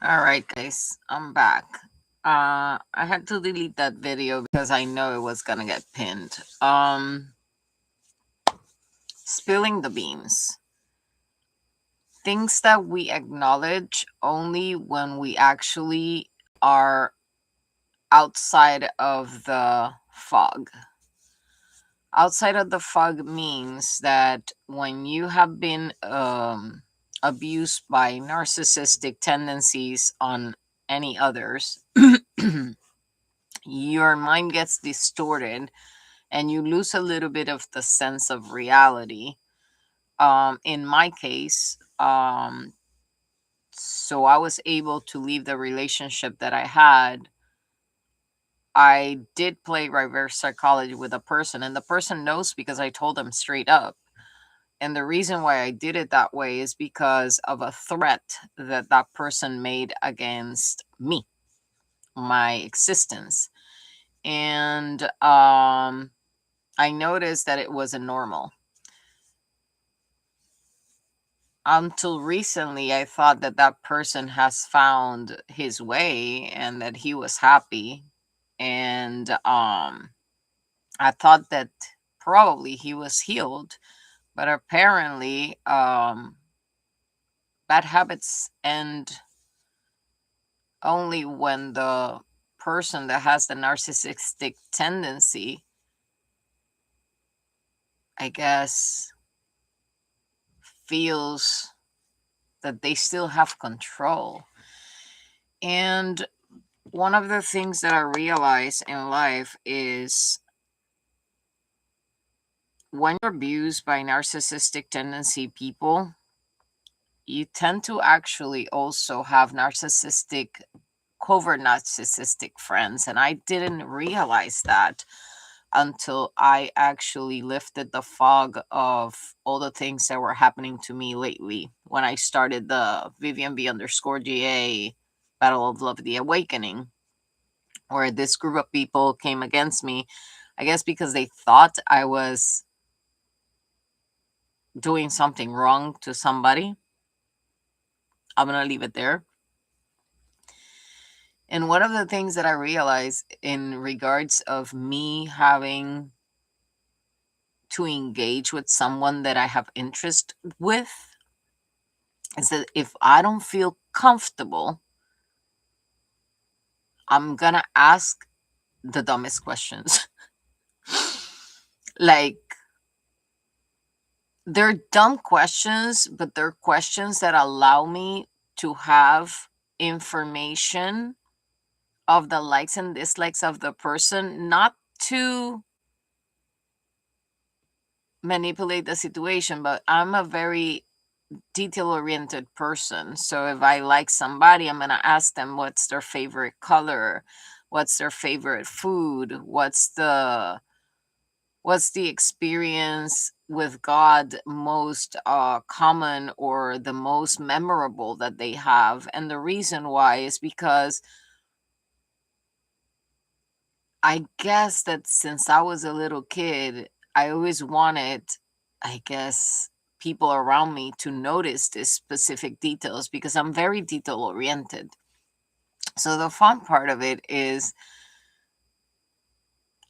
All right, guys, I'm back. I had to delete that video because I know it was gonna get pinned. Spilling the beans. Things that we acknowledge only when we actually are outside of the fog. Outside of the fog means that when you have been abused by narcissistic tendencies on any others, your mind gets distorted and you lose a little bit of the sense of reality. In my case, so I was able to leave the relationship that I had. I did play reverse psychology with a person, and the person knows because I told them straight up. And the reason why I did it that way is because of a threat that that person made against me, my existence. And I noticed that it wasn't normal. Until recently, I thought that that person has found his way and that he was happy. And I thought that probably he was healed, but apparently, bad habits end only when the person that has the narcissistic tendency, I guess, feels that they still have control. And one of the things that I realize in life is when you're abused by narcissistic tendency people, you tend to actually also have covert narcissistic friends. And I didn't realize that until I actually lifted the fog of all the things that were happening to me lately when I started the vivianv_ga Battle of Love the Awakening, where this group of people came against me, I guess because they thought I was doing something wrong to somebody. I'm going to leave it there. And one of the things that I realized in regards of me having to engage with someone that I have interest with is that if I don't feel comfortable, I'm going to ask the dumbest questions. Like, they're dumb questions, but they're questions that allow me to have information of the likes and dislikes of the person, not to manipulate the situation, but I'm a very detail oriented person. So if I like somebody, I'm going to ask them what's their favorite color, what's their favorite food, what's the experience with God most common or the most memorable that they have. And the reason why is because I guess that since I was a little kid, I always wanted, I guess, people around me to notice these specific details because I'm very detail oriented. So the fun part of it is,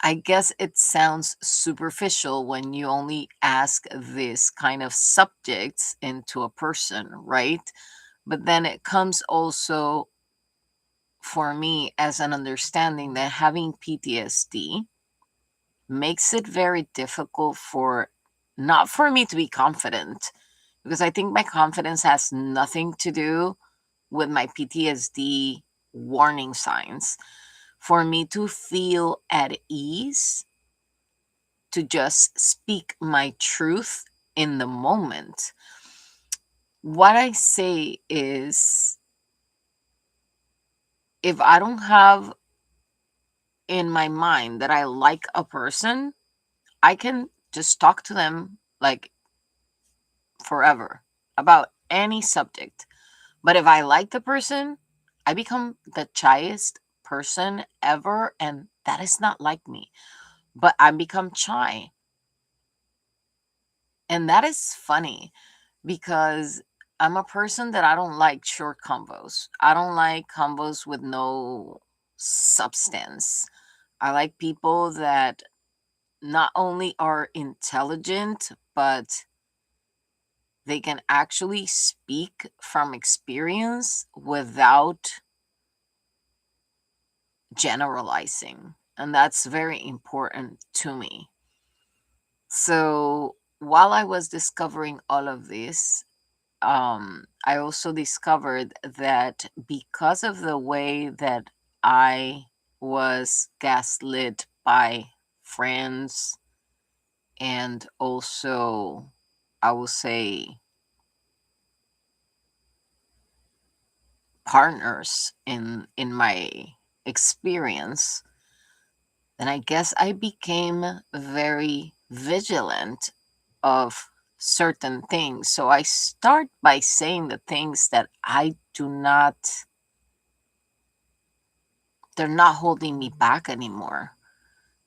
I guess it sounds superficial when you only ask this kind of subjects into a person, right? But then it comes also for me as an understanding that having PTSD makes it very difficult for not for me to be confident, because I think my confidence has nothing to do with my PTSD warning signs. For me to feel at ease to just speak my truth in the moment. What I say is, if I don't have in my mind that I like a person, I can just talk to them like forever about any subject. But if I like the person, I become the shyest person ever, and that is not like me. But I become shy. And that is funny because I'm a person that I don't like short convos. I don't like convos with no substance. I like people that not only are intelligent, but they can actually speak from experience without generalizing. And that's very important to me. So while I was discovering all of this, I also discovered that because of the way that I was gaslit by friends and also, I will say, partners in my experience, then I guess I became very vigilant of certain things. So I start by saying the things that I do not, they're not holding me back anymore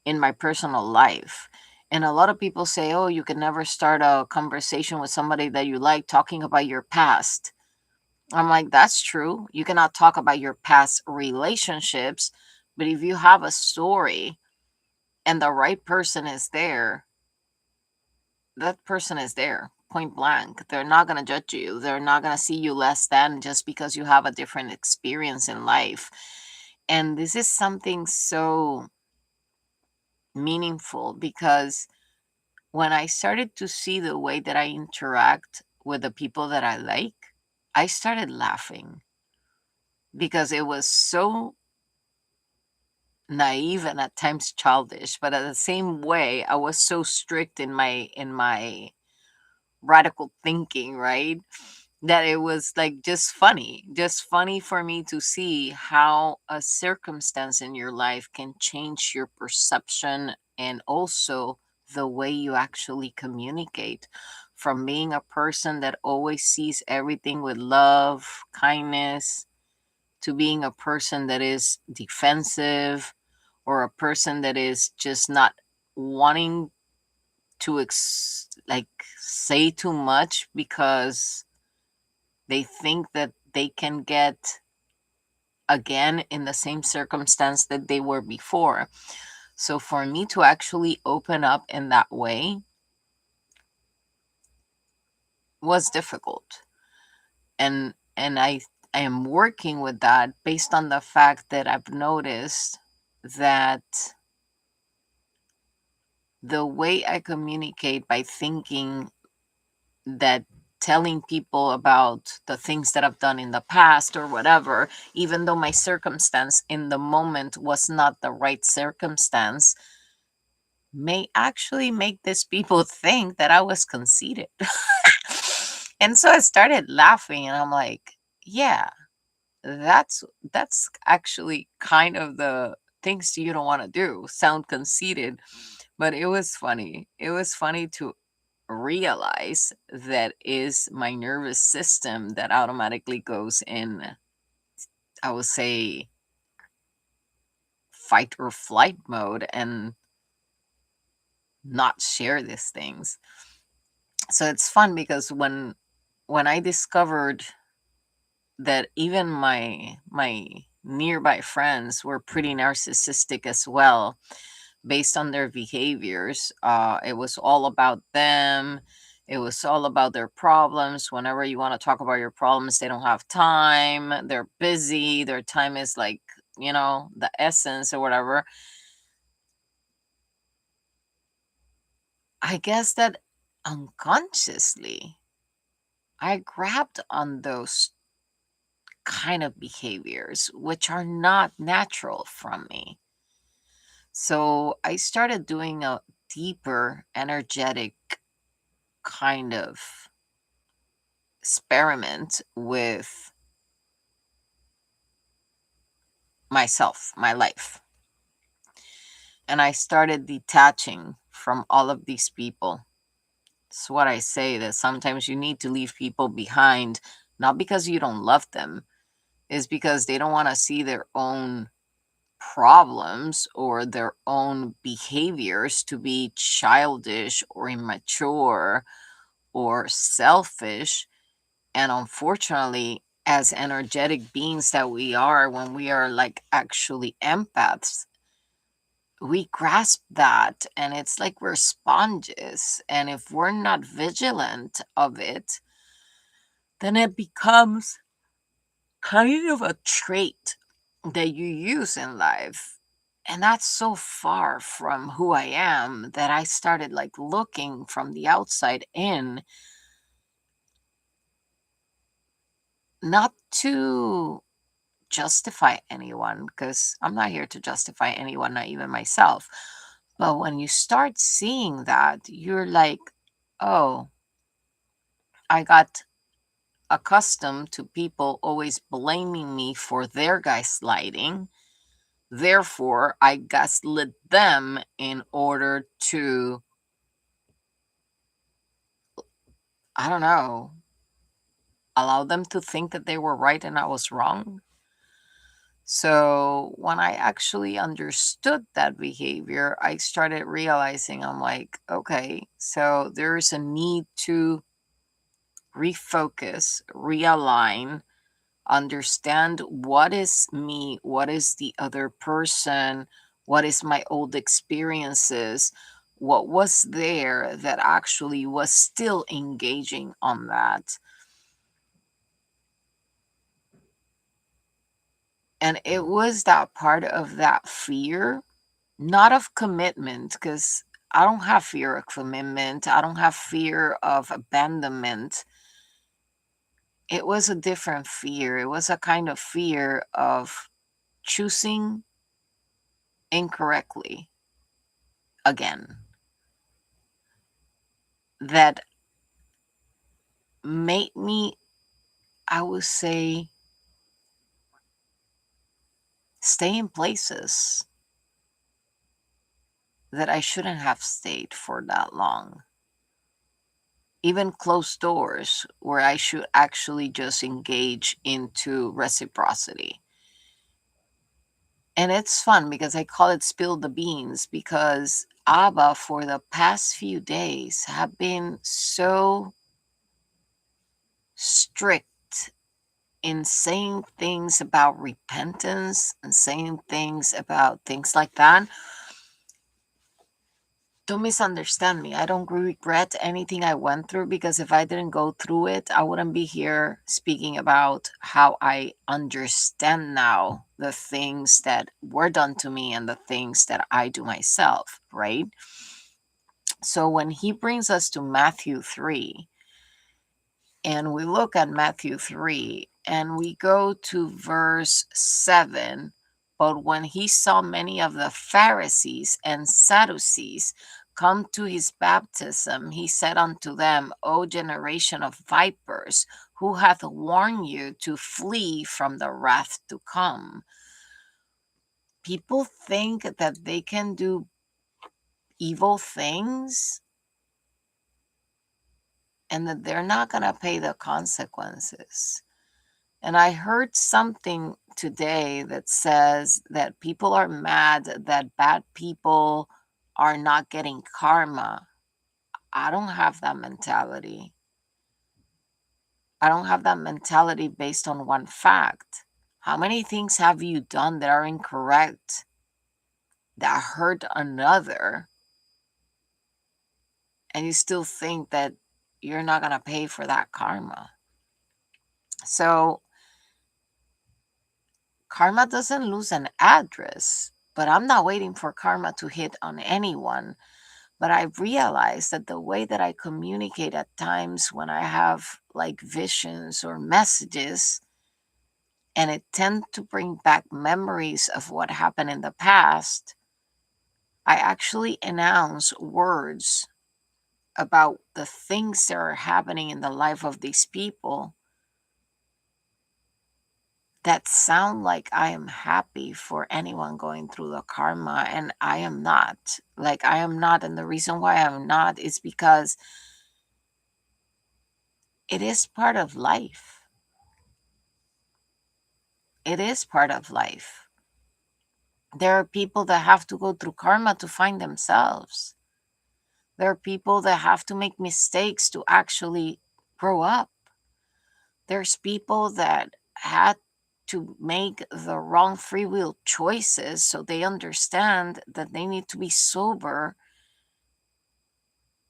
in my personal life. And a lot of people say, oh, you can never start a conversation with somebody that you like talking about your past. I'm like, that's true. You cannot talk about your past relationships, but if you have a story and the right person is there, that person is there, point blank. They're not going to judge you. They're not going to see you less than just because you have a different experience in life. And this is something so meaningful because when I started to see the way that I interact with the people that I like, I started laughing because it was so naive and at times childish, but at the same way I was so strict in my radical thinking, right? That it was like just funny for me to see how a circumstance in your life can change your perception and also the way you actually communicate. From being a person that always sees everything with love, kindness, to being a person that is defensive or a person that is just not wanting to like say too much because they think that they can get again in the same circumstance that they were before. So for me to actually open up in that way was difficult. And I am working with that based on the fact that I've noticed that the way I communicate by thinking that telling people about the things that I've done in the past or whatever, even though my circumstance in the moment was not the right circumstance, may actually make these people think that I was conceited. And so I started laughing and I'm like, yeah, that's that's actually kind of the things you don't want to do, sound conceited. But it was funny. It was funny to realize that is my nervous system that automatically goes in, I would say, fight or flight mode and not share these things. So it's fun because when I discovered that even my nearby friends were pretty narcissistic as well, based on their behaviors. It was all about them. It was all about their problems. Whenever you want to talk about your problems, they don't have time. They're busy. Their time is like, the essence or whatever. I guess that unconsciously, I grabbed on those kind of behaviors, which are not natural from me. So I started doing a deeper, energetic kind of experiment with myself, my life. And I started detaching from all of these people. It's what I say, that sometimes you need to leave people behind, not because you don't love them, is because they don't want to see their own problems or their own behaviors to be childish or immature or selfish. And unfortunately, as energetic beings that we are, when we are like actually empaths, we grasp that and it's like we're sponges. And if we're not vigilant of it, then it becomes kind of a trait that you use in life. And that's so far from who I am that I started like looking from the outside in, not to justify anyone, because I'm not here to justify anyone, not even myself. But when you start seeing that, you're like, oh, I got accustomed to people always blaming me for their gaslighting. Therefore, I gaslit them in order to, I don't know, allow them to think that they were right and I was wrong. So when I actually understood that behavior, I started realizing I'm like, okay, so there's a need to refocus, realign, understand what is me, what is the other person, what is my old experiences, what was there that actually was still engaging on that. And it was that part of that fear, not of commitment, because I don't have fear of commitment. I don't have fear of abandonment. It was a different fear. It was a kind of fear of choosing incorrectly again. That made me, I would say, stay in places that I shouldn't have stayed for that long. Even closed doors where I should actually just engage into reciprocity. And it's fun because I call it spill the beans, because Abba for the past few days have been so strict in saying things about repentance and saying things about things like that. Don't misunderstand me. I don't regret anything I went through, because if I didn't go through it, I wouldn't be here speaking about how I understand now the things that were done to me and the things that I do myself, right? So when he brings us to Matthew 3, and we look at Matthew 3 and we go to verse 7. But when he saw many of the Pharisees and Sadducees come to his baptism, he said unto them, O generation of vipers, who hath warned you to flee from the wrath to come? People think that they can do evil things and that they're not going to pay the consequences. And I heard something today that says that people are mad that bad people are not getting karma. I don't have that mentality. I don't have that mentality based on one fact. How many things have you done that are incorrect, that hurt another, and you still think that you're not going to pay for that karma? So karma doesn't lose an address, but I'm not waiting for karma to hit on anyone. But I realized that the way that I communicate at times when I have like visions or messages, and it tends to bring back memories of what happened in the past, I actually announce words about the things that are happening in the life of these people that sound like I am happy for anyone going through the karma, and I am not. Like, I am not. And the reason why I'm not is because it is part of life. It is part of life. There are people that have to go through karma to find themselves. There are people that have to make mistakes to actually grow up. There's people that had to make the wrong free will choices, so they understand that they need to be sober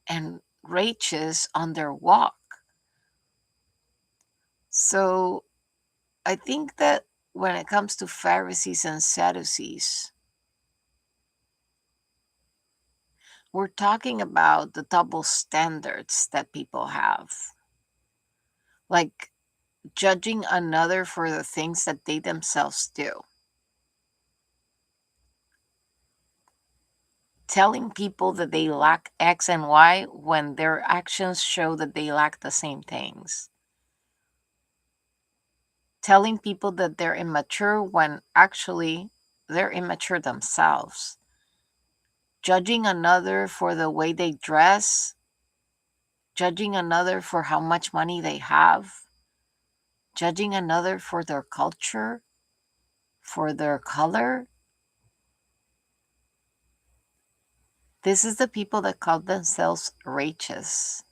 and righteous on their walk. So I think that when it comes to Pharisees and Sadducees, we're talking about the double standards that people have. Like judging another for the things that they themselves do. Telling people that they lack X and Y when their actions show that they lack the same things. Telling people that they're immature when actually they're immature themselves. Judging another for the way they dress. Judging another for how much money they have. Judging another for their culture, for their color. This is the people that call themselves righteous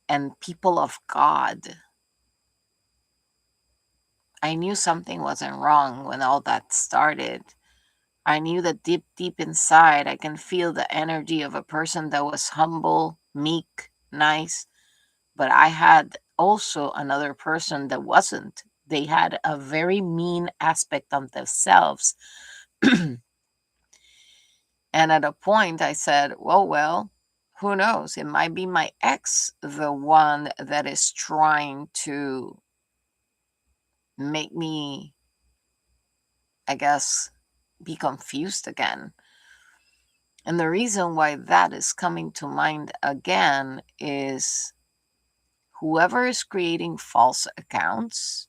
and people of God. I knew something wasn't wrong when all that started. I knew that deep, deep inside, I can feel the energy of a person that was humble, meek, nice. But I had also another person that wasn't. They had a very mean aspect of themselves. And at a point, I said, well, who knows? It might be my ex, the one that is trying to make me, I guess, be confused again. And the reason why that is coming to mind again is whoever is creating false accounts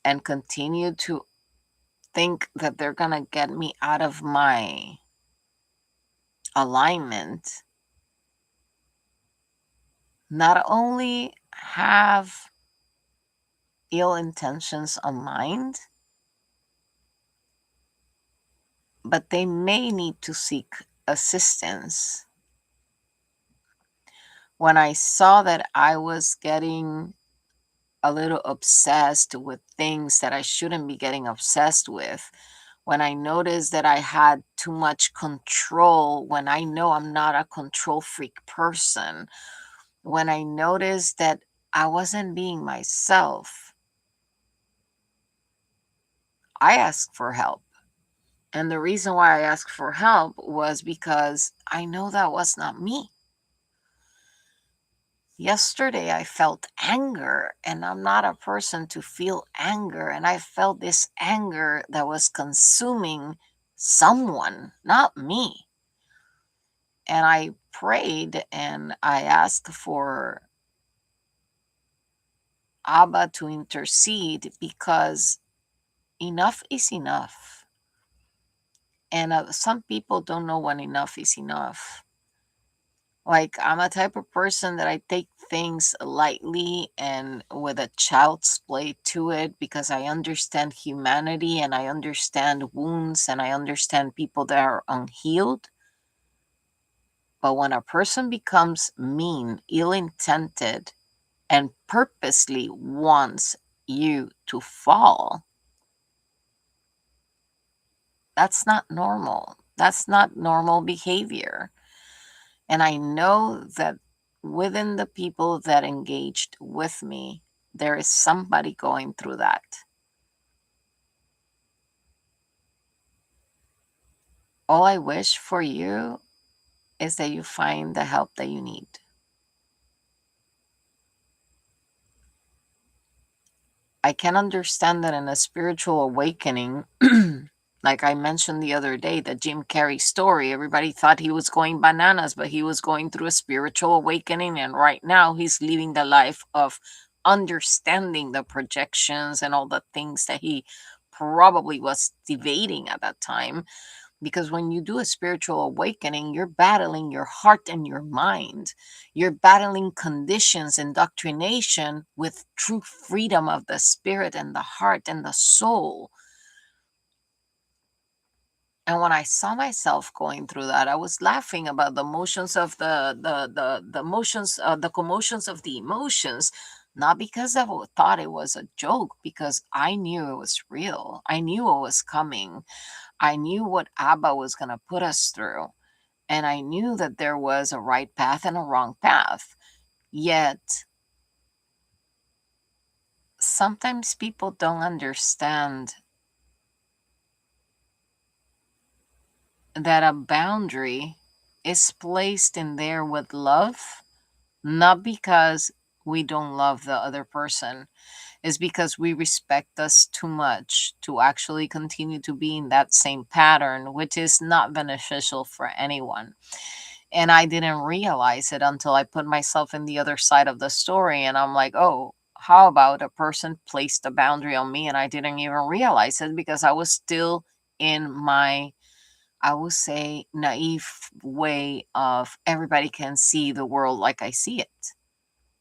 and continue to think that they're going to get me out of my alignment, not only have ill intentions on mind, but they may need to seek assistance. When I saw that I was getting a little obsessed with things that I shouldn't be getting obsessed with, when I noticed that I had too much control, when I know I'm not a control freak person, when I noticed that I wasn't being myself, I asked for help. And the reason why I asked for help was because I know that was not me. Yesterday, I felt anger, and I'm not a person to feel anger. And I felt this anger that was consuming someone, not me. And I prayed and I asked for Abba to intercede because enough is enough. And some people don't know when enough is enough. Like, I'm a type of person that I take things lightly and with a child's play to it because I understand humanity and I understand wounds and I understand people that are unhealed. But when a person becomes mean, ill-intended, and purposely wants you to fall, that's not normal. That's not normal behavior. And I know that within the people that engaged with me, there is somebody going through that. All I wish for you is that you find the help that you need. I can understand that in a spiritual awakening, like I mentioned the other day, the Jim Carrey story, everybody thought he was going bananas, but he was going through a spiritual awakening. And right now he's living the life of understanding the projections and all the things that he probably was debating at that time. Because when you do a spiritual awakening, you're battling your heart and your mind. You're battling conditions, indoctrination with true freedom of the spirit and the heart and the soul. And when I saw myself going through that, I was laughing about the motions of the motions, the commotions of the emotions. Not because I thought it was a joke, because I knew it was real. I knew what was coming. I knew what Abba was going to put us through. And I knew that there was a right path and a wrong path. Yet, sometimes people don't understand that a boundary is placed in there with love, not because we don't love the other person. Is because we respect us too much to actually continue to be in that same pattern, which is not beneficial for anyone. And I didn't realize it until I put myself in the other side of the story. And I'm like, oh, how about a person placed a boundary on me and I didn't even realize it because I was still in my, I would say, naive way of everybody can see the world like I see it.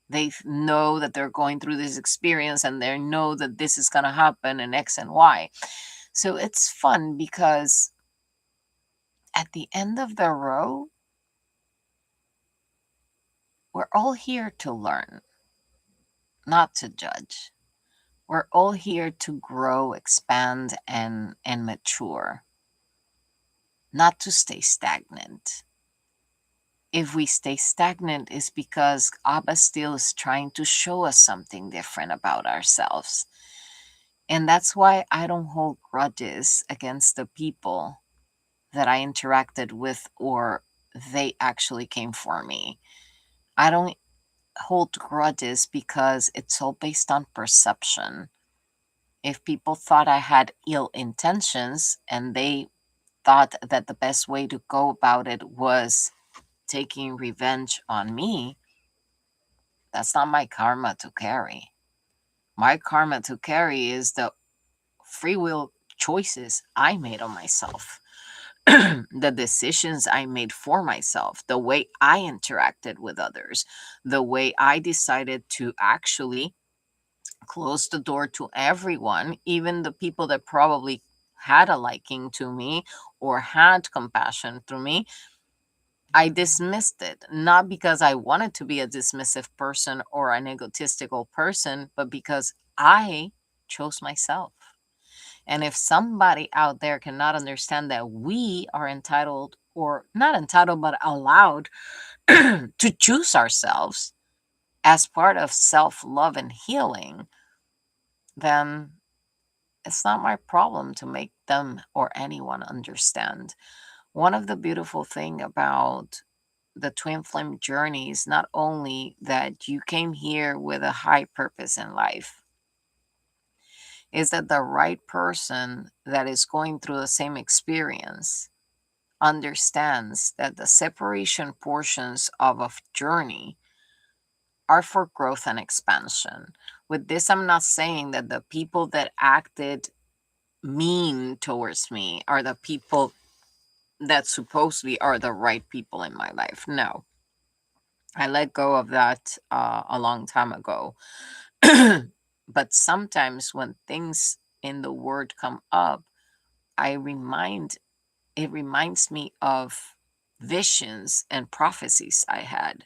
They know that they're going through this experience and they know that this is going to happen in X and Y. So it's fun because at the end of the row, we're all here to learn, not to judge. We're all here to grow, expand, and mature, not to stay stagnant. If we stay stagnant, it's because Abba still is trying to show us something different about ourselves. And that's why I don't hold grudges against the people that I interacted with or they actually came for me. I don't hold grudges because it's all based on perception. If people thought I had ill intentions and they thought that the best way to go about it was taking revenge on me, that's not my karma to carry. My karma to carry is the free will choices I made on myself. The decisions I made for myself, the way I interacted with others, the way I decided to actually close the door to everyone, even the people that probably had a liking to me or had compassion through me. I dismissed it, not because I wanted to be a dismissive person or an egotistical person, but because I chose myself. And if somebody out there cannot understand that we are entitled, or not entitled, but allowed to choose ourselves as part of self love and healing, then it's not my problem to make them or anyone understand. One of the beautiful thing about the twin flame journey is not only that you came here with a high purpose in life, is that the right person that is going through the same experience understands that the separation portions of a journey are for growth and expansion. With this, I'm not saying that the people that acted mean towards me are the people that supposedly are the right people in my life. No, I let go of that a long time ago. But sometimes when things in the word come up, I remind it reminds me of visions and prophecies I had.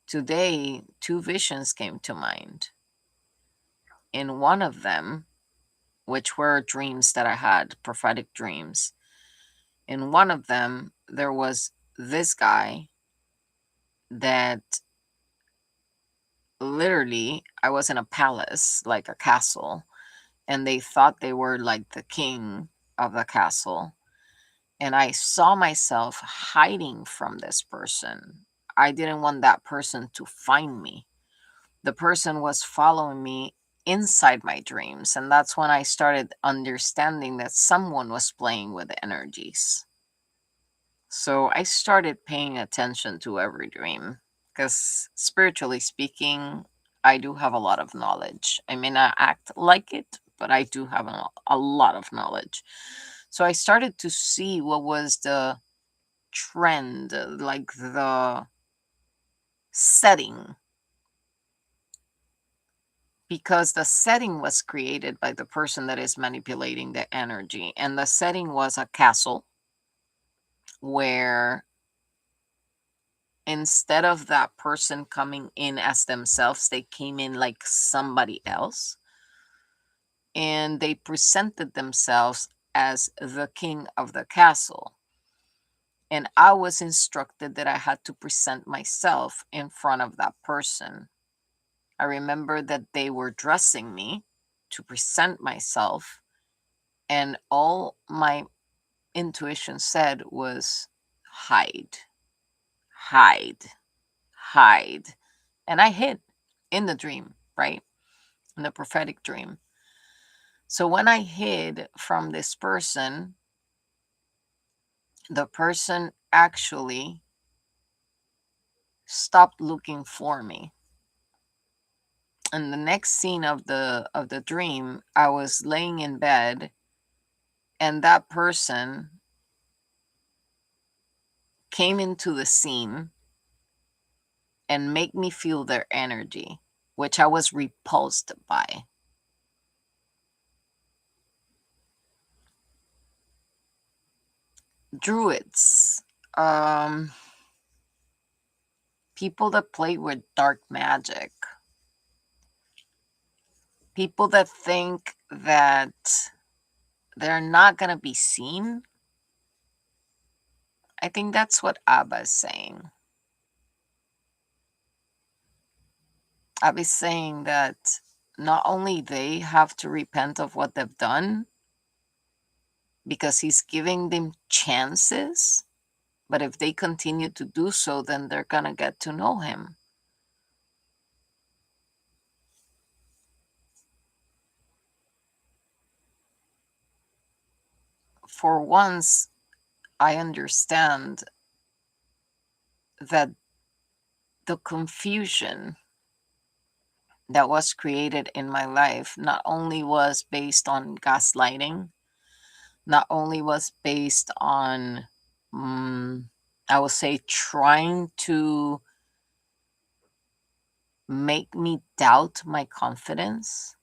Today, two visions came to mind. In one of them, which were dreams that I had, prophetic dreams, in one of them, there was this guy that literally, I was in a palace, like a castle, and they thought they were like the king of the castle. And I saw myself hiding from this person. I didn't want that person to find me. The person was following me inside my dreams. And that's when I started understanding that someone was playing with energies. So I started paying attention to every dream because, spiritually speaking, I do have a lot of knowledge. I may not act like it, but I do have a lot of knowledge. So I started to see what was the trend, like the setting, because the setting was created by the person that is manipulating the energy. And the setting was a castle where instead of that person coming in as themselves, they came in like somebody else. And they presented themselves as the king of the castle. And I was instructed that I had to present myself in front of that person. I remember that they were dressing me to present myself, and all my intuition said was hide, hide, hide. And I hid in the dream, right? In the prophetic dream. So when I hid from this person, the person actually stopped looking for me. And the next scene of the dream, I was laying in bed, and that person came into the scene and make me feel their energy, which I was repulsed by. Druids, people that play with dark magic, people that think that they're not going to be seen. I think that's what Abba is saying. Abba is saying that not only they have to repent of what they've done, because he's giving them chances, but if they continue to do so, then they're going to get to know him. For once, I understand that the confusion that was created in my life not only was based on gaslighting, not only was based on, I would say, trying to make me doubt my confidence,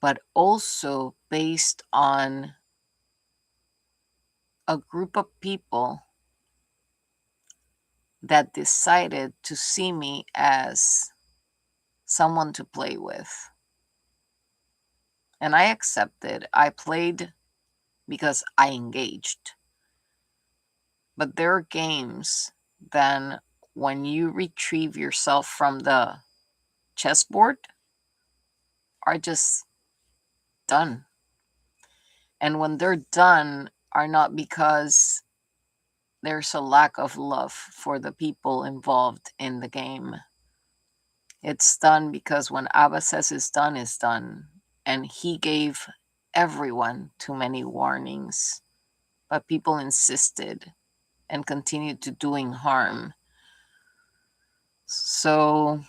but also based on a group of people that decided to see me as someone to play with. And I accepted. I played because I engaged. But there are games then when you retrieve yourself from the chessboard are just done. And when they're done are not because there's a lack of love for the people involved in the game. It's done because when Abba says it's done, it's done. And he gave everyone too many warnings, but people insisted and continued to doing harm. So,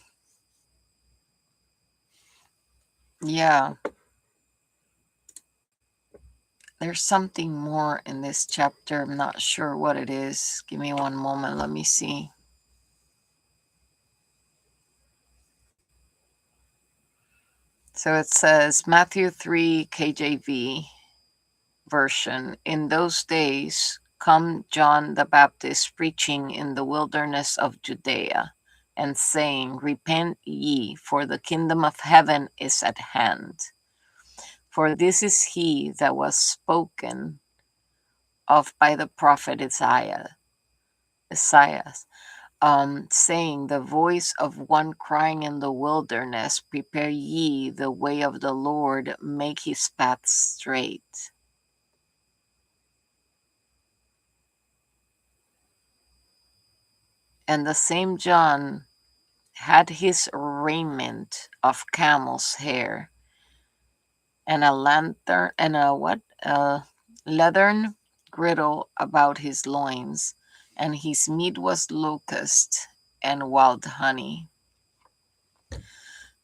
yeah, there's something more in this chapter. I'm not sure what it is. Give me one moment. Let me see. So it says, Matthew 3 KJV version. In those days, come John the Baptist preaching in the wilderness of Judea and saying, repent ye, for the kingdom of heaven is at hand. For this is he that was spoken of by the prophet Isaiah, saying, the voice of one crying in the wilderness, prepare ye the way of the Lord, make his path straight. And the same John had his raiment of camel's hair, and a lantern, and a leathern girdle about his loins, and his meat was locust and wild honey.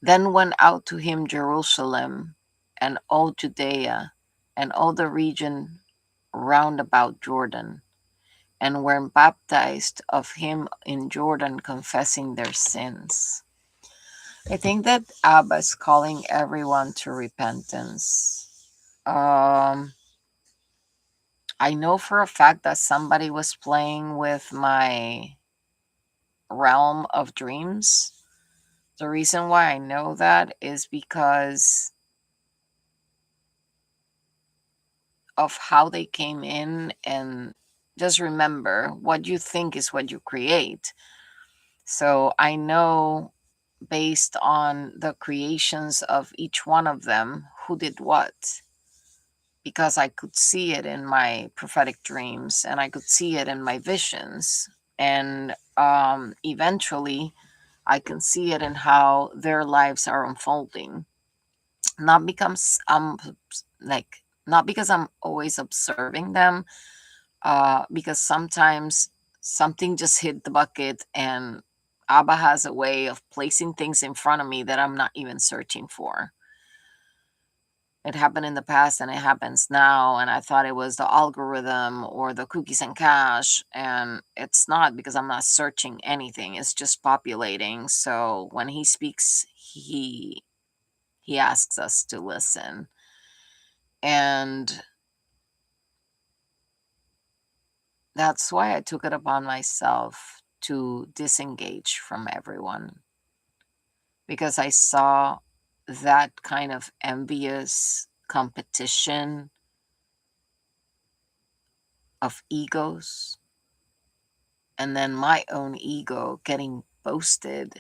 Then went out to him Jerusalem and all Judea and all the region round about Jordan, and were baptized of him in Jordan, confessing their sins. I think that Abba is calling everyone to repentance. I know for a fact that somebody was playing with my realm of dreams. The reason why I know that is because of how they came in. And just remember, what you think is what you create. So I know, based on the creations of each one of them, who did what, because I could see it in my prophetic dreams and I could see it in my visions. And eventually I can see it in how their lives are unfolding. Not because not because I'm always observing them, because sometimes something just hit the bucket, and Abba has a way of placing things in front of me that I'm not even searching for. It happened in the past and it happens now, and I thought it was the algorithm or the cookies and cache, and it's not, because I'm not searching anything. It's just populating. So when he speaks, he asks us to listen. And that's why I took it upon myself to disengage from everyone, because I saw that kind of envious competition of egos, and then my own ego getting boasted.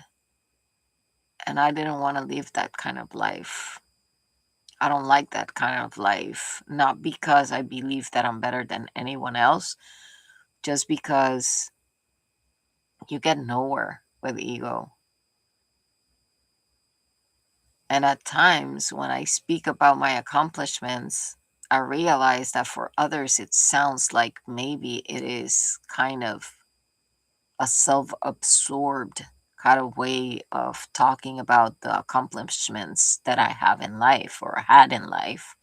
And I didn't want to live that kind of life. I don't like that kind of life. Not because I believe that I'm better than anyone else, just because you get nowhere with ego. And at times, when I speak about my accomplishments, I realize that for others, it sounds like maybe it is kind of a self absorbed kind of way of talking about the accomplishments that I have in life or had in life.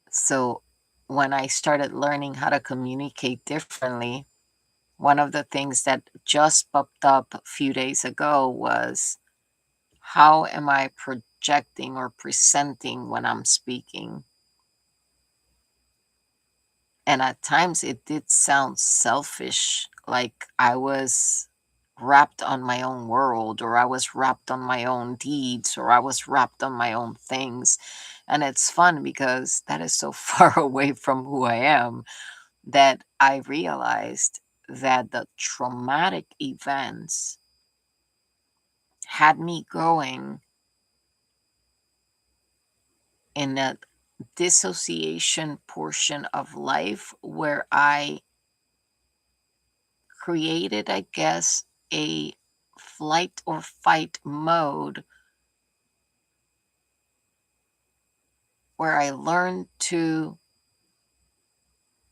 So, when I started learning how to communicate differently, one of the things that just popped up a few days ago was, how am I projecting or presenting when I'm speaking? And at times it did sound selfish, like I was wrapped on my own world, or I was wrapped on my own deeds, or I was wrapped on my own things. And it's fun because that is so far away from who I am, that I realized that the traumatic events had me going in a dissociation portion of life where I created, I guess, a flight or fight mode where I learned to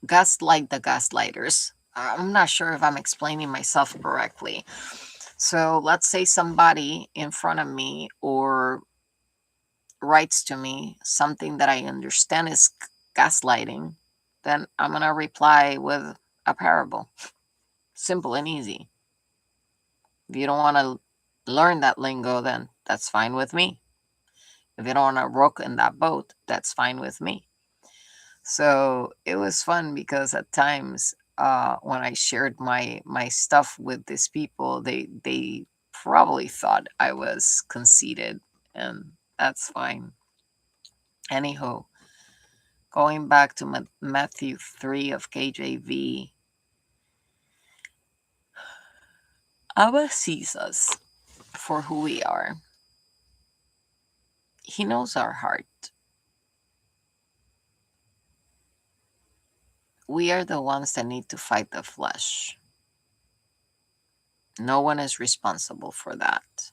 gaslight the gaslighters. I'm not sure if I'm explaining myself correctly. So let's say somebody in front of me or writes to me something that I understand is gaslighting, then I'm going to reply with a parable. Simple and easy. If you don't want to learn that lingo, then that's fine with me. If you don't want to rock in that boat, that's fine with me. So it was fun because at times, when I shared my stuff with these people, they probably thought I was conceited, and that's fine. Anyhow, going back to Matthew 3 of KJV, Abba sees us for who we are. He knows our heart. We are the ones that need to fight the flesh. No one is responsible for that.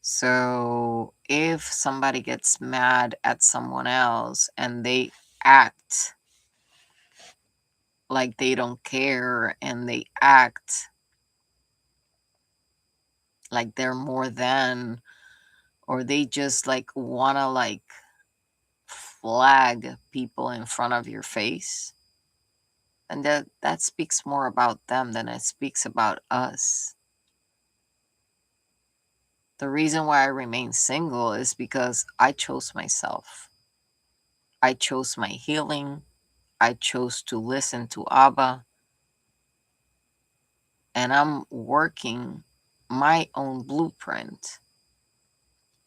So if somebody gets mad at someone else and they act like they don't care, and they act like they're more than, or they just like want to like flag people in front of your face, and that speaks more about them than it speaks about us. The reason why I remain single is because I chose myself. I chose my healing. I chose to listen to Abba. And I'm working my own blueprint.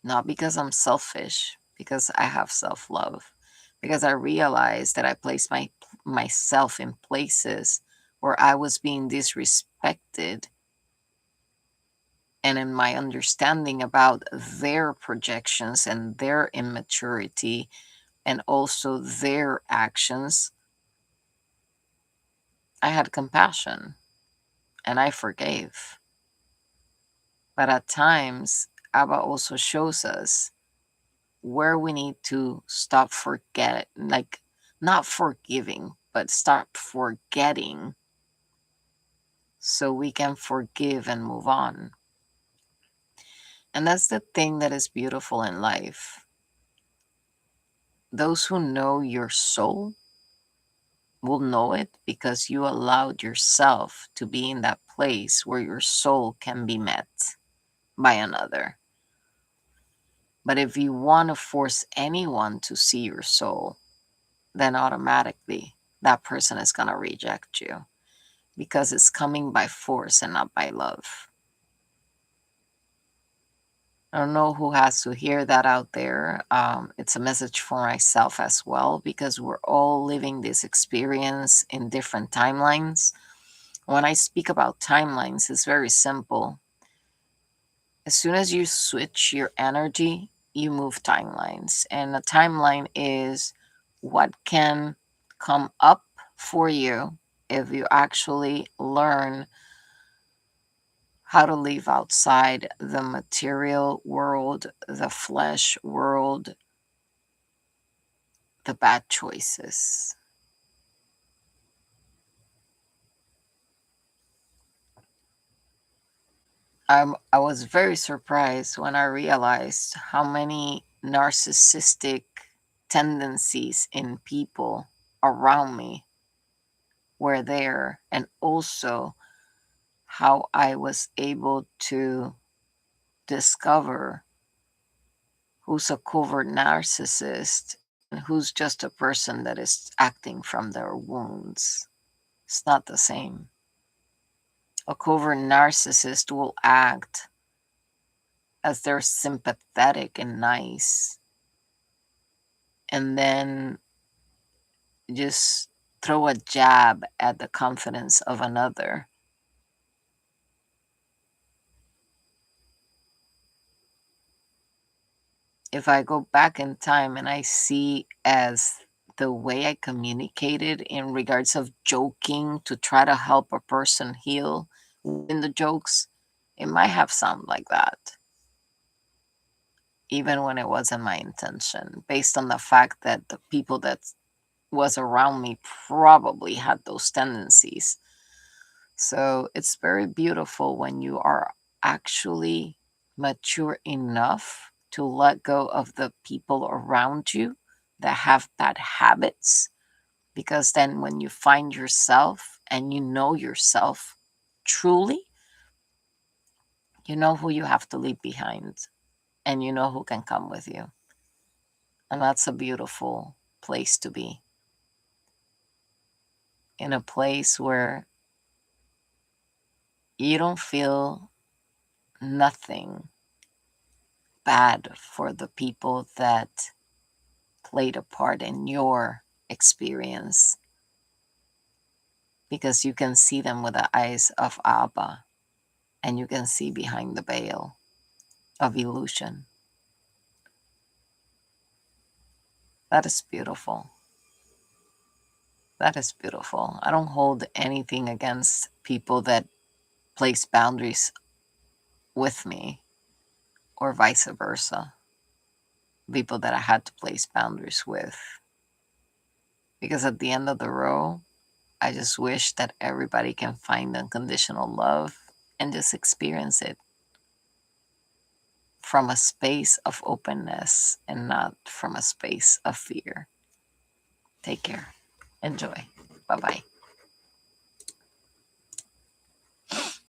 Not because I'm selfish, because I have self-love. Because I realized that I placed myself in places where I was being disrespected, and in my understanding about their projections and their immaturity and also their actions, I had compassion and I forgave. But at times, Abba also shows us where we need to stop like not forgiving, but stop forgetting so we can forgive and move on. And that's the thing that is beautiful in life. Those who know your soul will know it because you allowed yourself to be in that place where your soul can be met by another. But if you want to force anyone to see your soul, then automatically that person is going to reject you because it's coming by force and not by love. I don't know who has to hear that out there. It's a message for myself as well, because we're all living this experience in different timelines. When I speak about timelines, it's very simple. As soon as you switch your energy, you move timelines. And a timeline is what can come up for you if you actually learn how to live outside the material world, the flesh world, the bad choices. I was very surprised when I realized how many narcissistic tendencies in people around me were there, and also how I was able to discover who's a covert narcissist and who's just a person that is acting from their wounds. It's not the same. A covert narcissist will act as they're sympathetic and nice, and then just throw a jab at the confidence of another. If I go back in time and I see as the way I communicated in regards of joking to try to help a person heal in the jokes, it might have sounded like that, even when it wasn't my intention, based on the fact that the people that was around me probably had those tendencies. So it's very beautiful when you are actually mature enough to let go of the people around you that have bad habits. Because then when you find yourself and you know yourself truly, you know who you have to leave behind and you know who can come with you. And that's a beautiful place to be. In a place where you don't feel nothing bad for the people that played a part in your experience, because you can see them with the eyes of Abba and you can see behind the veil of illusion. That is beautiful. That is beautiful. I don't hold anything against people that place boundaries with me or vice versa. People that I had to place boundaries with. Because at the end of the row, I just wish that everybody can find unconditional love and just experience it from a space of openness and not from a space of fear. Take care. Enjoy. Bye bye.